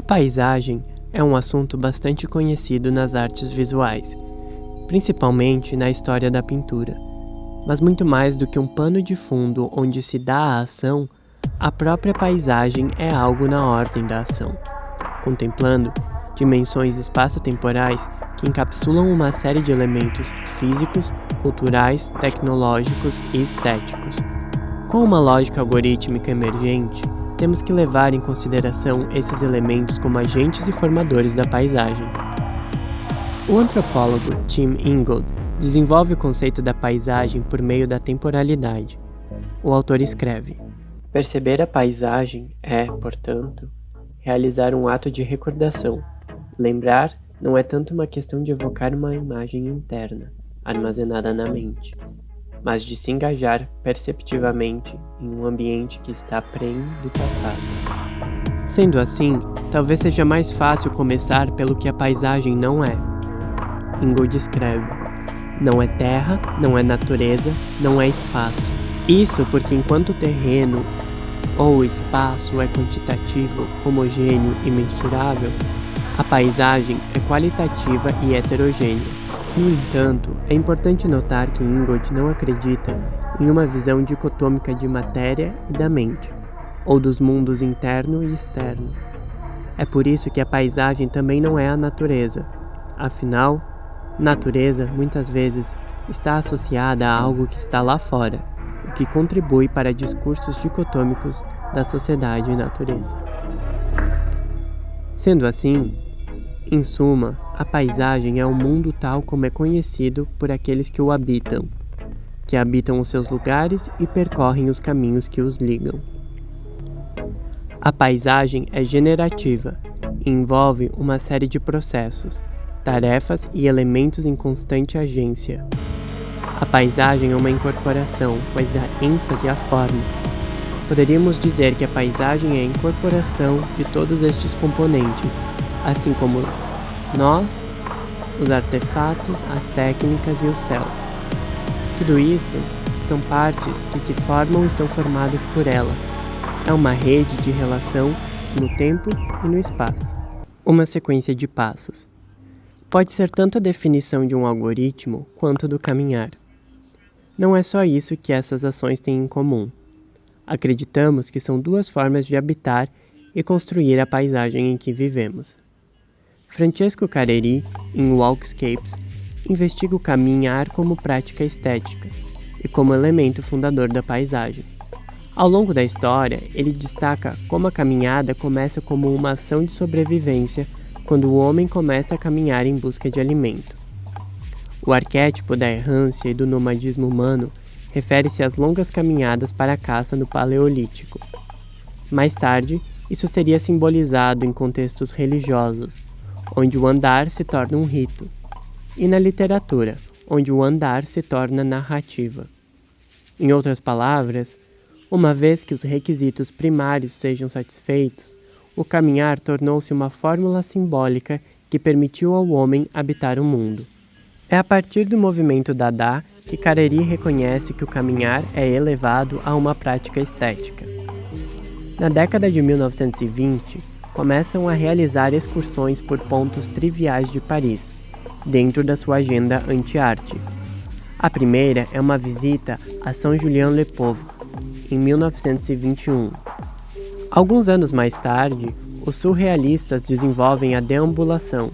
paisagem é um assunto bastante conhecido nas artes visuais, principalmente na história da pintura. Mas muito mais do que um pano de fundo onde se dá a ação, a própria paisagem é algo na ordem da ação, contemplando dimensões espaço-temporais que encapsulam uma série de elementos físicos, culturais, tecnológicos e estéticos. Com uma lógica algorítmica emergente, temos que levar em consideração esses elementos como agentes e formadores da paisagem. O antropólogo Tim Ingold desenvolve o conceito da paisagem por meio da temporalidade. O autor escreve: perceber a paisagem é, portanto, realizar um ato de recordação. Lembrar não é tanto uma questão de evocar uma imagem interna, armazenada na mente, mas de se engajar perceptivamente em um ambiente que está prenhe do passado. Sendo assim, talvez seja mais fácil começar pelo que a paisagem não é. Ingold escreve: não é terra, não é natureza, não é espaço. Isso porque enquanto o terreno ou o espaço é quantitativo, homogêneo e mensurável, a paisagem é qualitativa e heterogênea. No entanto, é importante notar que Ingold não acredita em uma visão dicotômica de matéria e da mente, ou dos mundos interno e externo. É por isso que a paisagem também não é a natureza. Afinal, natureza muitas vezes está associada a algo que está lá fora, o que contribui para discursos dicotômicos da sociedade e natureza. Sendo assim, em suma, a paisagem é o mundo tal como é conhecido por aqueles que o habitam, que habitam os seus lugares e percorrem os caminhos que os ligam. A paisagem é generativa e envolve uma série de processos, tarefas e elementos em constante agência. A paisagem é uma incorporação, pois dá ênfase à forma. Poderíamos dizer que a paisagem é a incorporação de todos estes componentes, assim como nós, os artefatos, as técnicas e o céu. Tudo isso são partes que se formam e são formadas por ela. É uma rede de relação no tempo e no espaço. Uma sequência de passos. Pode ser tanto a definição de um algoritmo quanto do caminhar. Não é só isso que essas ações têm em comum. Acreditamos que são duas formas de habitar e construir a paisagem em que vivemos. Francesco Careri, em Walkscapes, investiga o caminhar como prática estética e como elemento fundador da paisagem. Ao longo da história, ele destaca como a caminhada começa como uma ação de sobrevivência quando o homem começa a caminhar em busca de alimento. O arquétipo da errância e do nomadismo humano refere-se às longas caminhadas para a caça no Paleolítico. Mais tarde, isso seria simbolizado em contextos religiosos, onde o andar se torna um rito, e na literatura, onde o andar se torna narrativa. Em outras palavras, uma vez que os requisitos primários sejam satisfeitos, o caminhar tornou-se uma fórmula simbólica que permitiu ao homem habitar o mundo. É a partir do movimento Dada que Careri reconhece que o caminhar é elevado a uma prática estética. Na década de 1920, começam a realizar excursões por pontos triviais de Paris, dentro da sua agenda anti-arte. A primeira é uma visita a Saint-Julien-le-Pauvre, em 1921. Alguns anos mais tarde, os surrealistas desenvolvem a deambulação.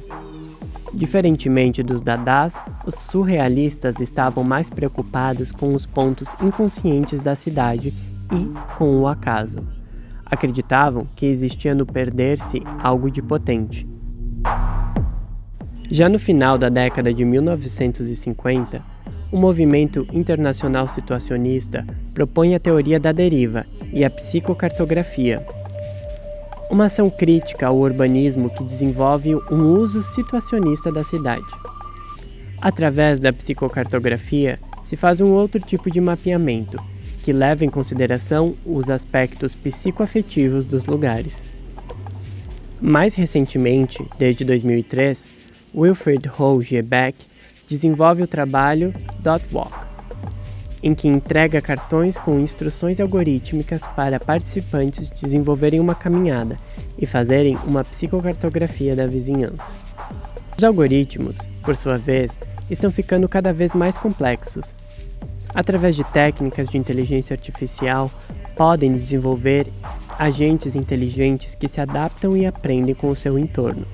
Diferentemente dos dadás, os surrealistas estavam mais preocupados com os pontos inconscientes da cidade e com o acaso. Acreditavam que existia no perder-se algo de potente. Já no final da década de 1950, o movimento internacional situacionista propõe a teoria da deriva e a psicocartografia, uma ação crítica ao urbanismo que desenvolve um uso situacionista da cidade. Através da psicocartografia, se faz um outro tipo de mapeamento, que leva em consideração os aspectos psicoafetivos dos lugares. Mais recentemente, desde 2003, Wilfried Roux Beck desenvolve o trabalho Dot Walk. em que entrega cartões com instruções algorítmicas para participantes desenvolverem uma caminhada e fazerem uma psicocartografia da vizinhança. Os algoritmos, por sua vez, estão ficando cada vez mais complexos. Através de técnicas de inteligência artificial, podem desenvolver agentes inteligentes que se adaptam e aprendem com o seu entorno,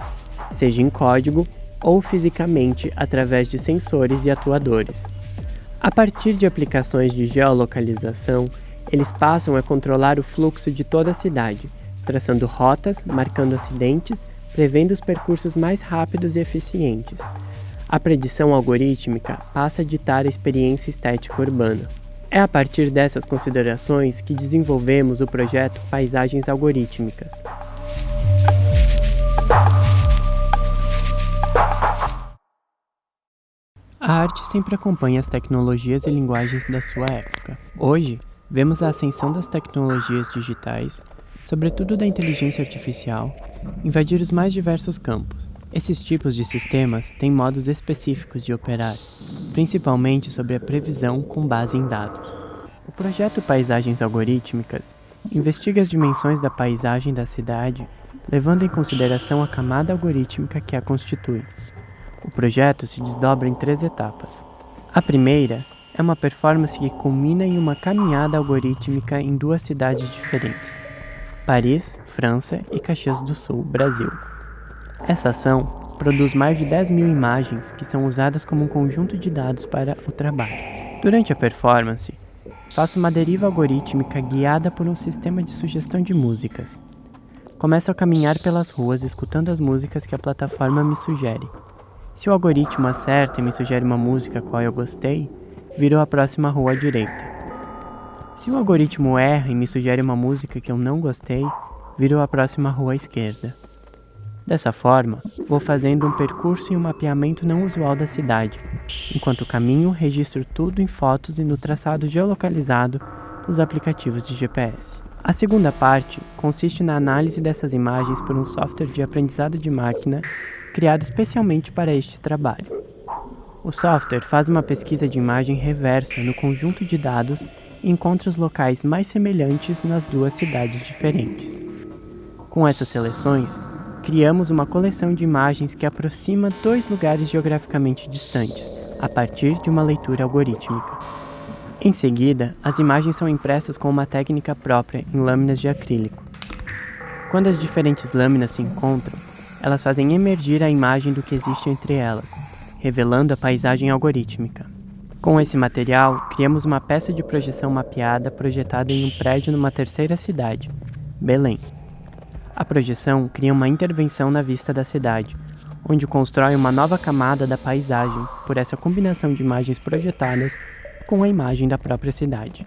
seja em código ou fisicamente através de sensores e atuadores. A partir de aplicações de geolocalização, eles passam a controlar o fluxo de toda a cidade, traçando rotas, marcando acidentes, prevendo os percursos mais rápidos e eficientes. A predição algorítmica passa a ditar a experiência estética urbana. É a partir dessas considerações que desenvolvemos o projeto Paisagens Algorítmicas. A arte sempre acompanha as tecnologias e linguagens da sua época. Hoje, vemos a ascensão das tecnologias digitais, sobretudo da inteligência artificial, invadir os mais diversos campos. Esses tipos de sistemas têm modos específicos de operar, principalmente sobre a previsão com base em dados. O projeto Paisagens Algorítmicas investiga as dimensões da paisagem da cidade, levando em consideração a camada algorítmica que a constitui. O projeto se desdobra em 3 etapas. A primeira é uma performance que culmina em uma caminhada algorítmica em 2 cidades diferentes: Paris, França, e Caxias do Sul, Brasil. Essa ação produz mais de 10.000 imagens que são usadas como um conjunto de dados para o trabalho. Durante a performance, faço uma deriva algorítmica guiada por um sistema de sugestão de músicas. Começo a caminhar pelas ruas escutando as músicas que a plataforma me sugere. Se o algoritmo acerta e me sugere uma música a qual eu gostei, virou a próxima rua à direita. Se o algoritmo erra e me sugere uma música que eu não gostei, virou a próxima rua à esquerda. Dessa forma, vou fazendo um percurso e um mapeamento não usual da cidade. Enquanto caminho, registro tudo em fotos e no traçado geolocalizado dos aplicativos de GPS. A segunda parte consiste na análise dessas imagens por um software de aprendizado de máquina criado especialmente para este trabalho. O software faz uma pesquisa de imagem reversa no conjunto de dados e encontra os locais mais semelhantes nas 2 cidades diferentes. Com essas seleções, criamos uma coleção de imagens que aproxima 2 lugares geograficamente distantes, a partir de uma leitura algorítmica. Em seguida, as imagens são impressas com uma técnica própria em lâminas de acrílico. Quando as diferentes lâminas se encontram, elas fazem emergir a imagem do que existe entre elas, revelando a paisagem algorítmica. Com esse material, criamos uma peça de projeção mapeada projetada em um prédio numa 3ª cidade, Belém. A projeção cria uma intervenção na vista da cidade, onde constrói uma nova camada da paisagem por essa combinação de imagens projetadas com a imagem da própria cidade.